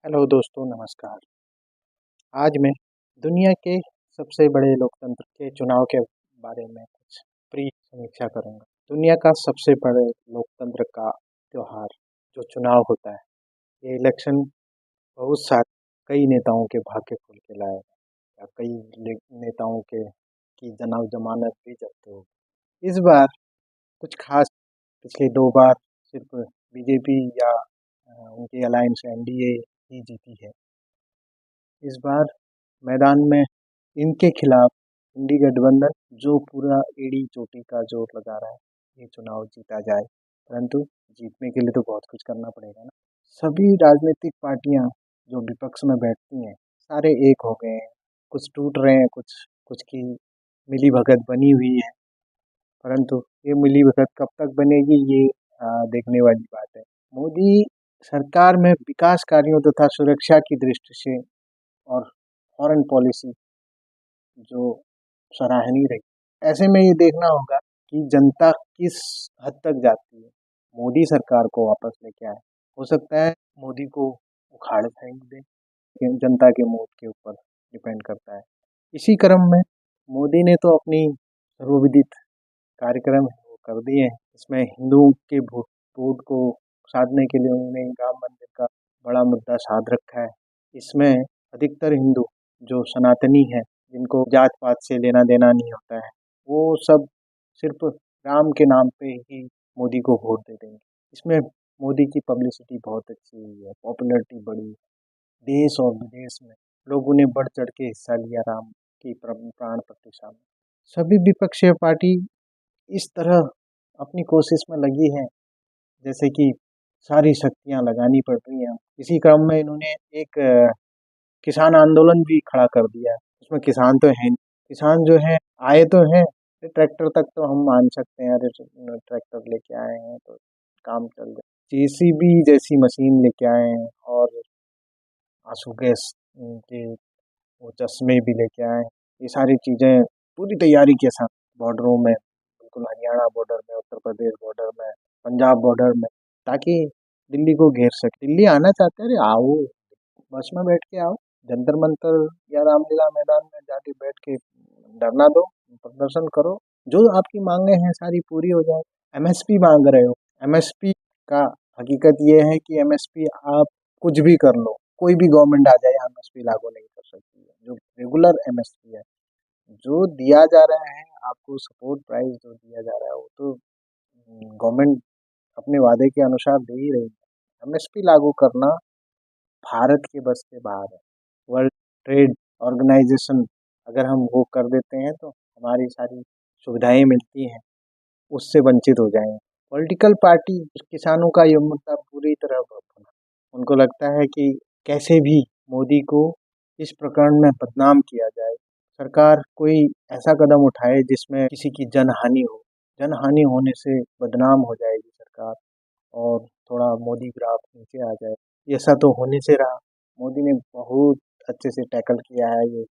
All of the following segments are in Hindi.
हेलो दोस्तों, नमस्कार। आज मैं दुनिया के सबसे बड़े लोकतंत्र के चुनाव के बारे में कुछ ब्रीफ समीक्षा करूंगा। दुनिया का सबसे बड़े लोकतंत्र का त्योहार जो चुनाव होता है, ये इलेक्शन बहुत सारे कई नेताओं के भाग्य खोल के लाए या नेताओं के की जनाब जमानत भी जब्त हो। इस बार कुछ खास, पिछले 2 बार सिर्फ बीजेपी या उनकी अलायंस एनडीए ही जीती है। इस बार मैदान में इनके खिलाफ इंडी गठबंधन जो पूरा एड़ी चोटी का जोर लगा रहा है, ये चुनाव जीता जाए। परंतु जीतने के लिए तो बहुत कुछ करना पड़ेगा ना। सभी राजनीतिक पार्टियां जो विपक्ष में बैठती हैं, सारे एक हो गए हैं। कुछ टूट रहे हैं, कुछ कुछ की मिली भगत बनी हुई है। परंतु ये मिली भगत कब तक बनेगी, ये देखने वाली बात है। मोदी सरकार में विकास कार्यों तथा सुरक्षा की दृष्टि से और फॉरेन पॉलिसी जो सराहनीय रही, ऐसे में ये देखना होगा कि जनता किस हद तक जाती है मोदी सरकार को वापस लेके आए। हो सकता है मोदी को उखाड़ फेंक दे, ये जनता के मूड के ऊपर डिपेंड करता है। इसी क्रम में मोदी ने तो अपनी सर्वविदित कार्यक्रम वो कर दिए हैं। इसमें हिंदुओं के वोट को साधने के लिए उन्होंने राम मंदिर का बड़ा मुद्दा साध रखा है। इसमें अधिकतर हिंदू जो सनातनी है, जिनको जात पात से लेना देना नहीं होता है, वो सब सिर्फ राम के नाम पे ही मोदी को वोट दे देंगे। इसमें मोदी की पब्लिसिटी बहुत अच्छी हुई है, पॉपुलैरिटी बढ़ी। देश और विदेश में लोगों ने बढ़ चढ़ के हिस्सा लिया राम की प्राण प्रतिष्ठा में। सभी विपक्षी पार्टी इस तरह अपनी कोशिश में लगी है जैसे कि सारी शक्तियां लगानी पड़ रही हैं। इसी क्रम में इन्होंने एक किसान आंदोलन भी खड़ा कर दिया है। उसमें किसान तो है नहीं, किसान जो है आए तो हैं, ट्रैक्टर तक तो हम मान सकते हैं, अरे ट्रैक्टर लेके आए हैं तो काम चल जाए। जेसीबी जैसी मशीन लेके आए हैं और आंसू गैस के वो चश्मे भी लेके आए हैं। ये सारी चीज़ें पूरी तैयारी के साथ बॉर्डरों में, बिल्कुल हरियाणा बॉर्डर में, उत्तर प्रदेश बॉर्डर में, पंजाब बॉर्डर में, ताकि दिल्ली को घेर सके। दिल्ली आना चाहते हैं, अरे आओ, बस में बैठ के आओ, जंतर मंतर या रामलीला मैदान में जाके बैठ के धरना दो, प्रदर्शन करो, जो आपकी मांगे हैं सारी पूरी हो जाए। एमएसपी मांग रहे हो, एमएसपी का हकीकत ये है कि एमएसपी आप कुछ भी कर लो, कोई भी गवर्नमेंट आ जाए, एमएसपी लागू नहीं कर सकती है। जो रेगुलर एमएसपी है, जो दिया जा रहा है आपको, सपोर्ट प्राइस जो दिया जा रहा है, वो तो गवर्नमेंट अपने वादे के अनुसार दे ही रही है। एमएसपी लागू करना भारत के बस के बाहर है। वर्ल्ड ट्रेड ऑर्गेनाइजेशन अगर हम वो कर देते हैं तो हमारी सारी सुविधाएं मिलती हैं, उससे वंचित हो जाएंगे। पॉलिटिकल पार्टी किसानों का ये मुद्दा पूरी तरह भुना। उनको लगता है कि कैसे भी मोदी को इस प्रकरण में बदनाम किया जाए, सरकार कोई ऐसा कदम उठाए जिसमें किसी की जनहानि हो। जनहानि होने से बदनाम हो जाएगी सरकार और थोड़ा मोदी ग्राफ नीचे आ जाए। ऐसा तो होने से रहा, मोदी ने बहुत अच्छे से टैकल किया है ये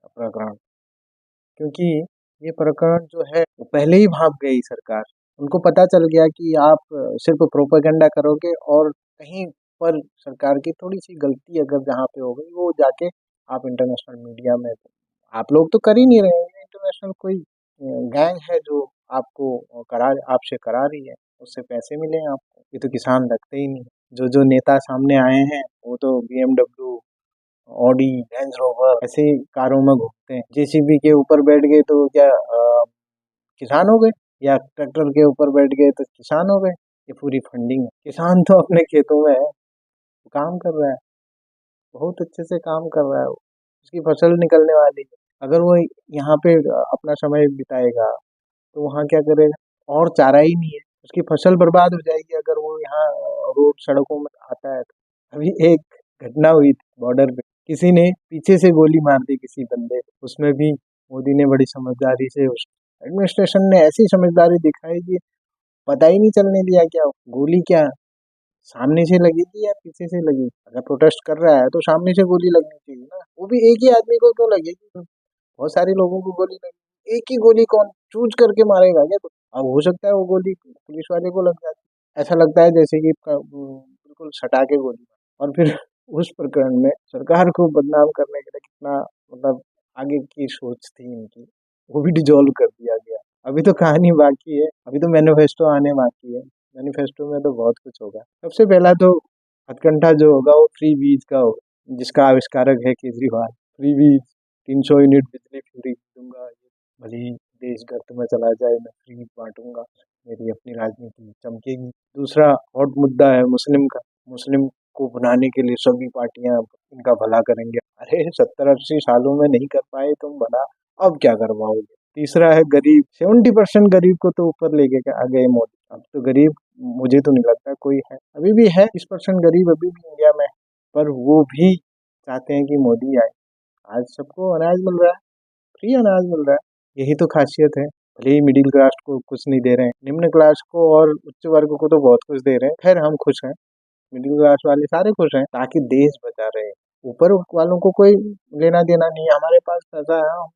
प्रकरण, क्योंकि ये प्रकरण जो है वो पहले ही भाप गई सरकार। उनको पता चल गया कि आप सिर्फ प्रोपेगेंडा करोगे और कहीं पर सरकार की थोड़ी सी गलती अगर जहाँ पे हो गई, वो जाके आप इंटरनेशनल मीडिया में, आप लोग तो कर ही नहीं रहे हैं, इंटरनेशनल कोई गैंग है जो आपको करा, आपसे करा रही है, उससे पैसे मिले हैं आपको। ये तो किसान लगते ही नहीं। जो जो नेता सामने आए हैं वो तो बीएमडब्ल्यू, ऑडी, रेंज रोवर ऐसे कारों में घूमते हैं। जेसीबी के ऊपर बैठ गए तो क्या किसान हो गए, या ट्रैक्टर के ऊपर बैठ गए तो किसान हो गए? ये पूरी फंडिंग है। किसान तो अपने खेतों में है, वो काम कर रहा है, बहुत अच्छे से काम कर रहा है, वो उसकी फसल निकलने वाली है। अगर वो यहाँ पे अपना समय बिताएगा तो वहाँ क्या करेगा? और चारा ही नहीं है, उसकी फसल बर्बाद हो जाएगी अगर वो यहाँ रोड सड़कों में आता है तो। अभी एक घटना हुई थी बॉर्डर पे, किसी ने पीछे से गोली मार दी किसी बंदे को, उसमें भी मोदी ने बड़ी समझदारी से, उस एडमिनिस्ट्रेशन ने ऐसी समझदारी दिखाई कि पता ही नहीं चलने दिया क्या गोली क्या सामने से लगेगी या पीछे से लगेगी। अगर प्रोटेस्ट कर रहा है तो सामने से गोली लगनी चाहिए ना, वो भी एक ही आदमी को क्यों लगेगी? बहुत सारे लोगों को गोली लगेगी, एक ही गोली कौन चूज करके मारेगा क्या? तो अब हो सकता है वो गोली पुलिस वाले को लग जाती है, ऐसा लगता है जैसे कि बिल्कुल सटा के गोली मार, और फिर उस प्रकरण में सरकार को बदनाम करने के लिए कितना मतलब आगे की सोच थी इनकी, वो भी डिसॉल्व कर दिया गया। अभी तो कहानी बाकी है, अभी तो मैनिफेस्टो आने बाकी है। मैनिफेस्टो में तो बहुत कुछ होगा। सबसे पहला तो हथकंडा जो होगा वो फ्री बीज का होगा, जिसका आविष्कारक है केजरीवाल। फ्री बीज, 300 यूनिट बिजली फ्री दूंगा, भले ही देश गर्त में चला जाए, मैं फ्री बांटूंगा, मेरी अपनी राजनीति चमकेगी। दूसरा हॉट मुद्दा है मुस्लिम का। मुस्लिम को बनाने के लिए सभी पार्टियां इनका भला करेंगे। अरे 70-80 सालों में नहीं कर पाए तुम भला, अब क्या करवाओगे। तीसरा है गरीब, 70% गरीब को तो ऊपर लेके आ गए मोदी। अब तो गरीब मुझे तो नहीं लगता कोई है, अभी भी है 30% गरीब अभी भी इंडिया में, पर वो भी चाहते हैं कि मोदी आए। आज सबको अनाज मिल रहा है, फ्री अनाज मिल रहा है, यही तो खासियत है। भले ही मिडिल क्लास को कुछ नहीं दे रहे हैं, निम्न क्लास को और उच्च वर्ग को तो बहुत कुछ दे रहे हैं। खैर हम खुश हैं, मिडिल क्लास वाले सारे खुश हैं, ताकि देश बचा रहे। ऊपर वालों को कोई लेना देना नहीं है, हमारे पास पैसा है, हम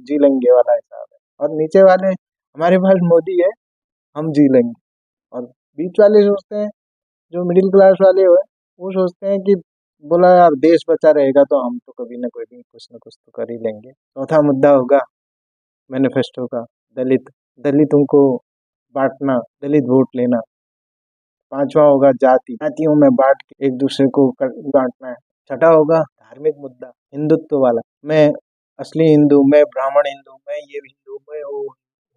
जी लेंगे वाला हिसाब है। और नीचे वाले, हमारे पास मोदी है, हम जी लेंगे। और बीच वाले सोचते हैं, जो मिडिल क्लास वाले हो, वो सोचते हैं कि बोला यार देश बचा रहेगा तो हम तो कभी ना कोई दिन कुछ ना कुछ तो कर ही लेंगे। चौथा मुद्दा होगा मैनिफेस्टो का, दलित। दलितों को बांटना, दलित वोट लेना। पांचवा होगा जाति, जातियों में बांट के एक दूसरे को बांटना है। छठा होगा धार्मिक मुद्दा, हिंदुत्व वाला, मैं असली हिंदू, मैं ब्राह्मण हिंदू, मैं ये हिंदू, मैं वो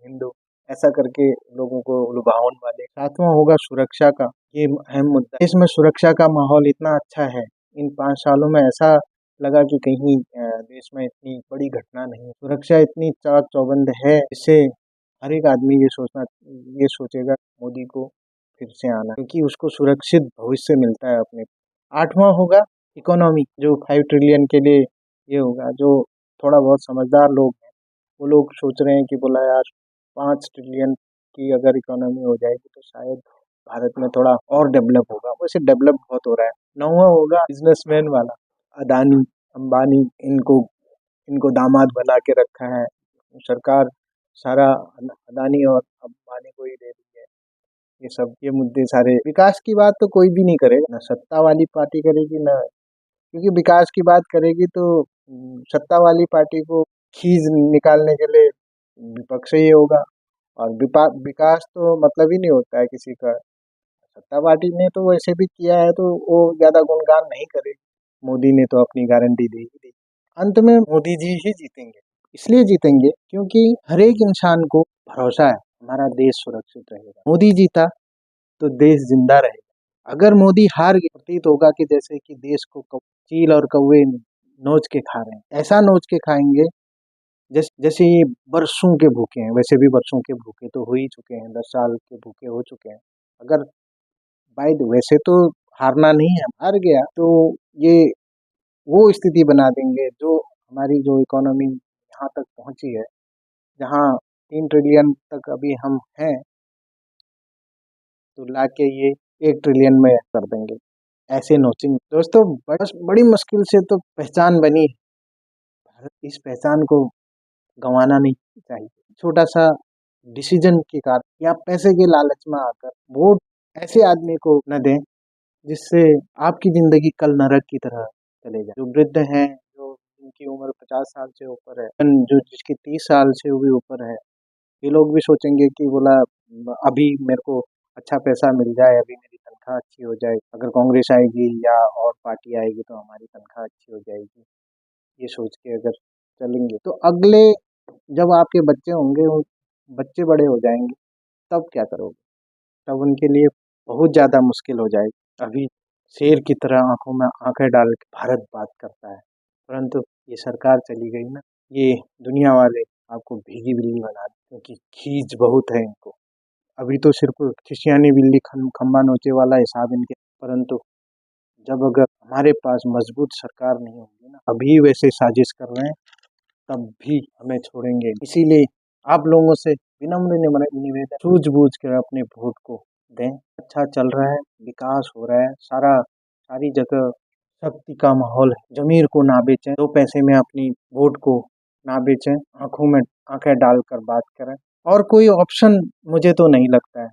हिंदू, ऐसा करके लोगों को लुभावन वाले। सातवां होगा सुरक्षा का, ये अहम मुद्दा। इसमें सुरक्षा का माहौल इतना अच्छा है, इन 5 सालों में ऐसा लगा कि कहीं देश में इतनी बड़ी घटना नहीं। सुरक्षा इतनी चाक चौबंद है, इससे हर एक आदमी ये सोचेगा मोदी को फिर से आना, क्योंकि उसको सुरक्षित भविष्य मिलता है अपने। आठवां होगा इकोनॉमी, जो 5 ट्रिलियन के लिए ये होगा। जो थोड़ा बहुत समझदार लोग हैं, वो लोग सोच रहे हैं कि बोला यार 5 ट्रिलियन की अगर इकोनॉमी हो जाएगी तो शायद भारत में थोड़ा और डेवलप होगा। वैसे डेवलप बहुत हो रहा है। नौवां होगा बिजनेसमैन वाला, अदानी अंबानी, इनको इनको दामाद बना के रखा है सरकार, सारा अदानी और अंबानी को ही दे दी है। ये सब ये मुद्दे सारे, विकास की बात तो कोई भी नहीं करेगा, ना सत्ता वाली पार्टी करेगी ना, क्योंकि विकास की बात करेगी तो सत्ता वाली पार्टी को खींच निकालने के लिए विपक्ष ही होगा। और विकास तो मतलब ही नहीं होता है किसी का। सत्ता पार्टी ने तो वैसे भी किया है तो वो ज्यादा गुणगान नहीं करेगी। मोदी ने तो अपनी गारंटी दे ही दी। अंत में मोदी जी ही जीतेंगे। इसलिए जीतेंगे क्योंकि हर एक इंसान को भरोसा है हमारा देश सुरक्षित रहेगा। मोदी जीता तो देश जिंदा रहेगा। अगर मोदी हार गए, प्रतीत होगा कि जैसे कि देश को चील और कौवे नोच के खा रहे हैं। ऐसा नोच के खाएंगे जैसे ये बरसों के भूखे हैं। वैसे भी बरसों के भूखे तो हो ही चुके हैं, 10 साल के भूखे हो चुके हैं। अगर बाय द वैसे तो हारना नहीं है, हार गया तो ये वो स्थिति बना देंगे जो हमारी जो इकोनॉमी यहाँ तक पहुंची है, जहाँ 3 ट्रिलियन तक अभी हम हैं, तो लाके ये 1 ट्रिलियन में कर देंगे। ऐसे नोचिंग दोस्तों, बस बड़ी मुश्किल से तो पहचान बनी है। भारत इस पहचान को गंवाना नहीं चाहिए। छोटा सा डिसीजन के कारण या पैसे के लालच में आकर वोट ऐसे आदमी को न दें जिससे आपकी जिंदगी कल नरक की तरह चले जाए। जो वृद्ध हैं, जो जिनकी उम्र 50 साल से ऊपर है, जो जिसकी 30 साल से भी ऊपर है, ये लोग भी सोचेंगे कि बोला अभी मेरे को अच्छा पैसा मिल जाए, अभी मेरी तनख्वाह अच्छी हो जाए, अगर कांग्रेस आएगी या और पार्टी आएगी तो हमारी तनख्वाह अच्छी हो जाएगी। ये सोच के अगर चलेंगे तो अगले जब आपके बच्चे होंगे, वो बच्चे बड़े हो जाएंगे, तब क्या करोगे? तब उनके लिए बहुत ज़्यादा मुश्किल हो जाएगी। अभी शेर की तरह आंखों में आंखें डाल के भारत बात करता है, परंतु ये सरकार चली गई ना, ये दुनिया वाले आपको भीगी बिल्ली बना दी, क्योंकि खींच बहुत है इनको। अभी तो सिर्फ खिसियानी बिल्ली खम्बा नोचे वाला हिसाब इनके, परंतु जब अगर हमारे पास मजबूत सरकार नहीं होगी ना, अभी वैसे साजिश कर रहे हैं तब भी हमें छोड़ेंगे। इसीलिए आप लोगों से विनम्र निवेदन, सूझबूझ कर अपने वोट को दें। अच्छा चल रहा है, विकास हो रहा है, सारी जगह शक्ति का माहौल है। जमीर को ना बेचें, 2 पैसे में अपनी वोट को ना बेचें, आंखों में आंखें डालकर बात करें। और कोई ऑप्शन मुझे तो नहीं लगता है।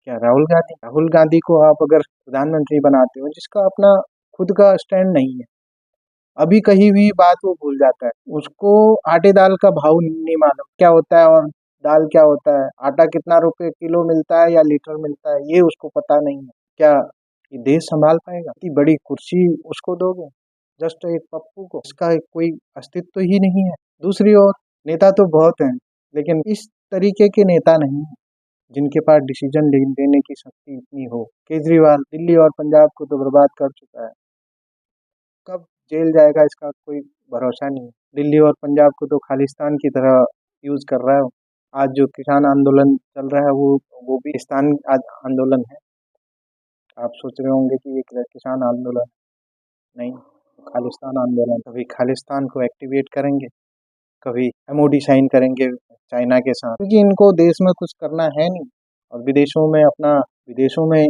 क्या राहुल गांधी को आप अगर प्रधानमंत्री बनाते हो, जिसका अपना खुद का स्टैंड नहीं है। अभी कही हुई बात वो भूल जाता है, उसको आटे दाल का भाव नहीं मालूम क्या होता है और दाल क्या होता है, आटा कितना रुपए किलो मिलता है या लीटर मिलता है ये उसको पता नहीं है। क्या ये देश संभाल पाएगा? इतनी बड़ी कुर्सी उसको दोगे जस्ट एक पप्पू को? इसका कोई अस्तित्व ही नहीं है। दूसरी ओर नेता तो बहुत हैं, लेकिन इस तरीके के नेता नहीं है जिनके पास डिसीजन लेने की शक्ति इतनी हो। केजरीवाल दिल्ली और पंजाब को तो बर्बाद कर चुका है, कब जेल जाएगा इसका कोई भरोसा नहीं है। दिल्ली और पंजाब को तो खालिस्तान की तरह यूज कर रहा है वो। आज जो किसान आंदोलन चल रहा है वो भी किसान आंदोलन है। आप सोच रहे होंगे कि ये किसान आंदोलन, नहीं, खालिस्तान आंदोलन। कभी खालिस्तान को एक्टिवेट करेंगे, कभी एमओडी साइन करेंगे चाइना के साथ, क्योंकि इनको देश में कुछ करना है नहीं और विदेशों में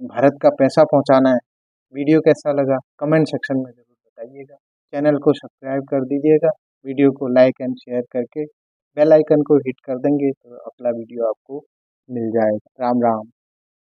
भारत का पैसा पहुंचाना है। वीडियो कैसा लगा कमेंट सेक्शन में जरूर बताइएगा। चैनल को सब्सक्राइब कर दीजिएगा, वीडियो को लाइक एंड शेयर करके बेल आइकन को हिट कर देंगे तो अगला वीडियो आपको मिल जाएगा। राम राम।